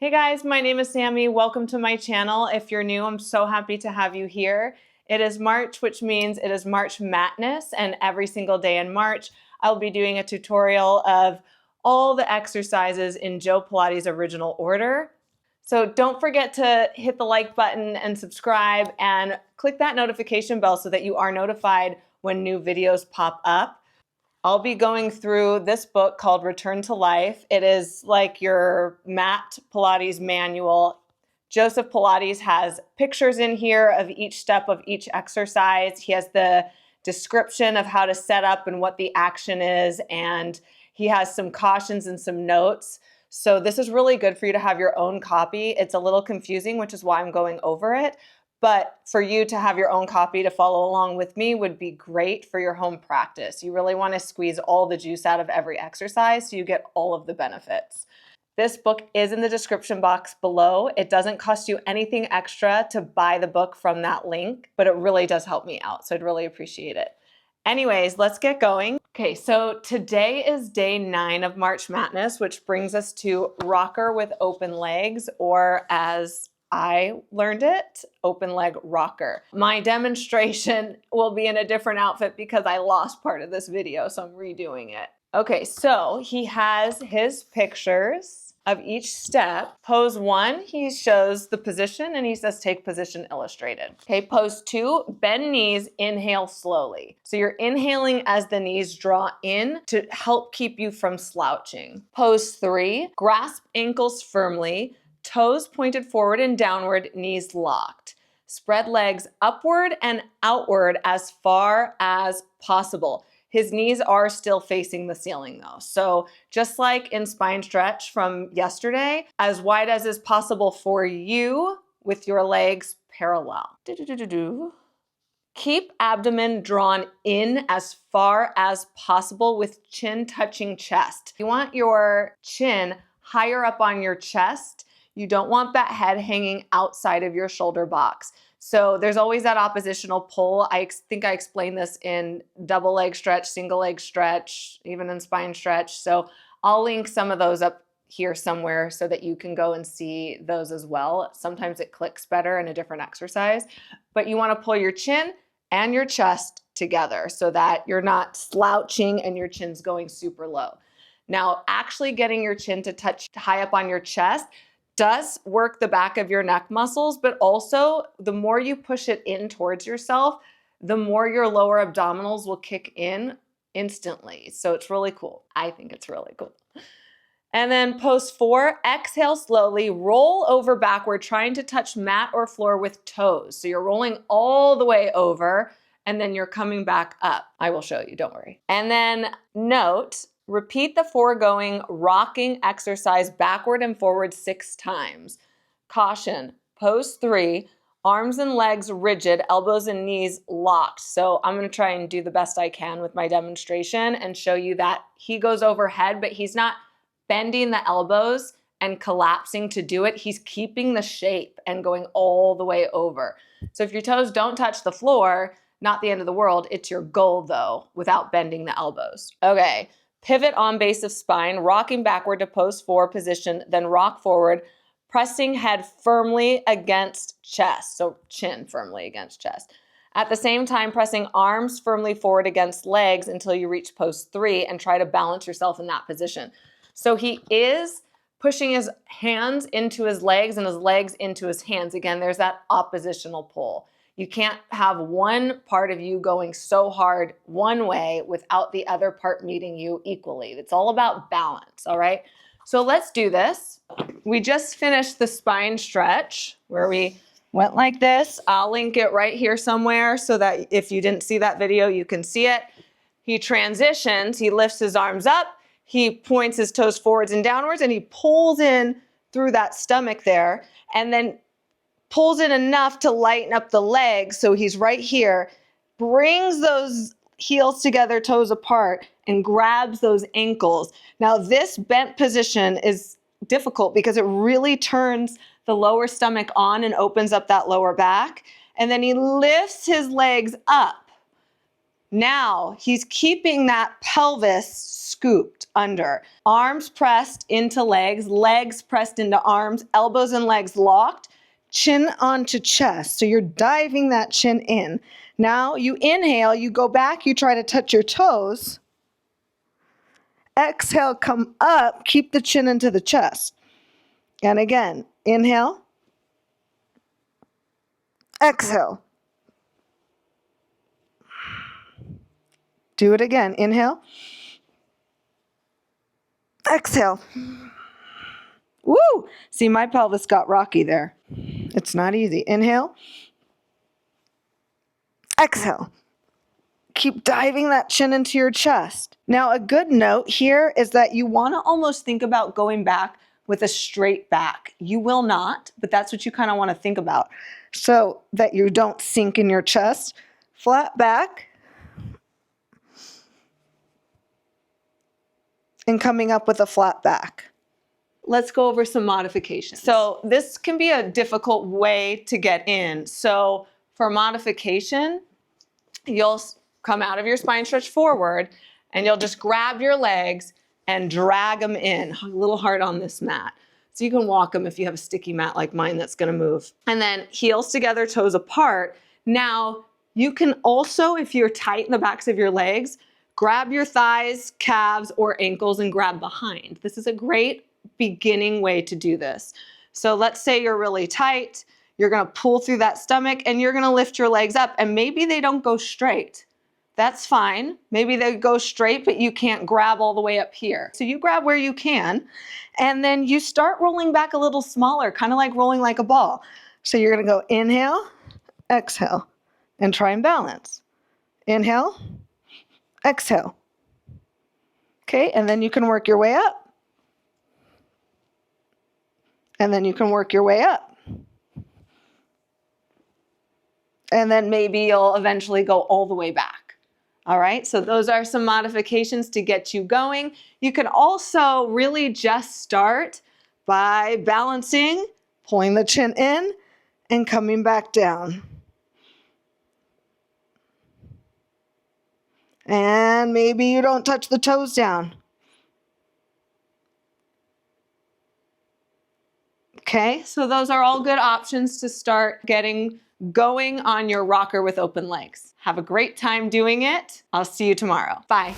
Hey guys, my name is Sammy. Welcome to my channel. If you're new, I'm so happy to have you here. It is March, which means it is March Madness, and every single day in March, I'll be doing a tutorial of all the exercises in Joe Pilates' original order. So don't forget to hit the like button and subscribe and click that notification bell so that you are notified when new videos pop up. I'll be going through this book called Return to Life. It is like your mat Pilates manual. Joseph Pilates has pictures in here of each step of each exercise. He has the description of how to set up and what the action is, and he has some cautions and some notes. So this is really good for you to have your own copy. It's a little confusing, which is why I'm going over it. But for you to have your own copy to follow along with me would be great for your home practice. You really want to squeeze all the juice out of every exercise so you get all of the benefits. This book is in the description box below. It doesn't cost you anything extra to buy the book from that link, but it really does help me out, so I'd really appreciate it. Anyways, let's get going. Okay, so today is day 9 of March Madness, which brings us to rocker with open legs, or as I learned it, open leg rocker. My demonstration will be in a different outfit because I lost part of this video, so I'm redoing it. Okay, so he has his pictures of each step. Pose 1, he shows the position and he says take position illustrated. Okay, pose 2, bend knees, inhale slowly. So you're inhaling as the knees draw in to help keep you from slouching. Pose 3, grasp ankles firmly, toes pointed forward and downward, knees locked. Spread legs upward and outward as far as possible. His knees are still facing the ceiling though. So just like in spine stretch from yesterday, as wide as is possible for you with your legs parallel. Keep abdomen drawn in as far as possible with chin touching chest. You want your chin higher up on your chest. You don't want that head hanging outside of your shoulder box. So there's always that oppositional pull. I think I explained this in double leg stretch, single leg stretch, even in spine stretch. So I'll link some of those up here somewhere so that you can go and see those as well. Sometimes it clicks better in a different exercise, but you want to pull your chin and your chest together so that you're not slouching and your chin's going super low. Now, actually getting your chin to touch high up on your chest does work the back of your neck muscles, but also the more you push it in towards yourself, the more your lower abdominals will kick in instantly. So it's really cool. I think it's really cool. And then pose 4, exhale slowly, roll over backward, trying to touch mat or floor with toes. So you're rolling all the way over and then you're coming back up. I will show you, don't worry. And then note, repeat the foregoing rocking exercise backward and forward 6 times. Caution, pose 3, arms and legs rigid, elbows and knees locked. So I'm gonna try and do the best I can with my demonstration and show you that he goes overhead, but he's not bending the elbows and collapsing to do it. He's keeping the shape and going all the way over. So if your toes don't touch the floor, not the end of the world. It's your goal though, without bending the elbows. Okay. Pivot on base of spine, rocking backward to pose 4 position, then rock forward, pressing head firmly against chest. So chin firmly against chest. At the same time, pressing arms firmly forward against legs until you reach pose 3 and try to balance yourself in that position. So he is pushing his hands into his legs and his legs into his hands. Again, there's that oppositional pull. You can't have one part of you going so hard one way without the other part meeting you equally. It's all about balance, all right? So let's do this. We just finished the spine stretch where we went like this. I'll link it right here somewhere so that if you didn't see that video, you can see it. He transitions, he lifts his arms up, he points his toes forwards and downwards, and he pulls in through that stomach there, and then pulls in enough to lighten up the legs. So he's right here, brings those heels together, toes apart, and grabs those ankles. Now this bent position is difficult because it really turns the lower stomach on and opens up that lower back. And then he lifts his legs up Now he's keeping that pelvis scooped under. Arms pressed into legs, legs pressed into arms, elbows and legs locked, chin onto chest. So you're diving that chin in. Now you inhale, you go back, you try to touch your toes. Exhale, come up, keep the chin into the chest. And again, inhale, exhale. Do it again. Inhale. Exhale. Woo! See, my pelvis got rocky there. It's not easy. Inhale. Exhale. Keep diving that chin into your chest. Now, a good note here is that you want to almost think about going back with a straight back. You will not, but that's what you kind of want to think about so that you don't sink in your chest. Flat back. And coming up with a flat back. Let's go over some modifications. So this can be a difficult way to get in. So for modification, you'll come out of your spine stretch forward and you'll just grab your legs and drag them in. A little hard on this mat. So you can walk them if you have a sticky mat like mine that's gonna move. And then heels together, toes apart. Now you can also, if you're tight in the backs of your legs, grab your thighs, calves, or ankles and grab behind. This is a great beginning way to do this. So let's say you're really tight, you're gonna pull through that stomach and you're gonna lift your legs up and maybe they don't go straight. That's fine. Maybe they go straight, but you can't grab all the way up here. So you grab where you can and then you start rolling back a little smaller, kind of like rolling like a ball. So you're gonna go inhale, exhale, and try and balance. Inhale, exhale. Okay, and then you can work your way up. And then you can work your way up. And then maybe you'll eventually go all the way back. All right, so those are some modifications to get you going. You can also really just start by balancing, pulling the chin in, and coming back down. And maybe you don't touch the toes down. Okay, so those are all good options to start getting going on your rocker with open legs. Have a great time doing it. I'll see you tomorrow. Bye.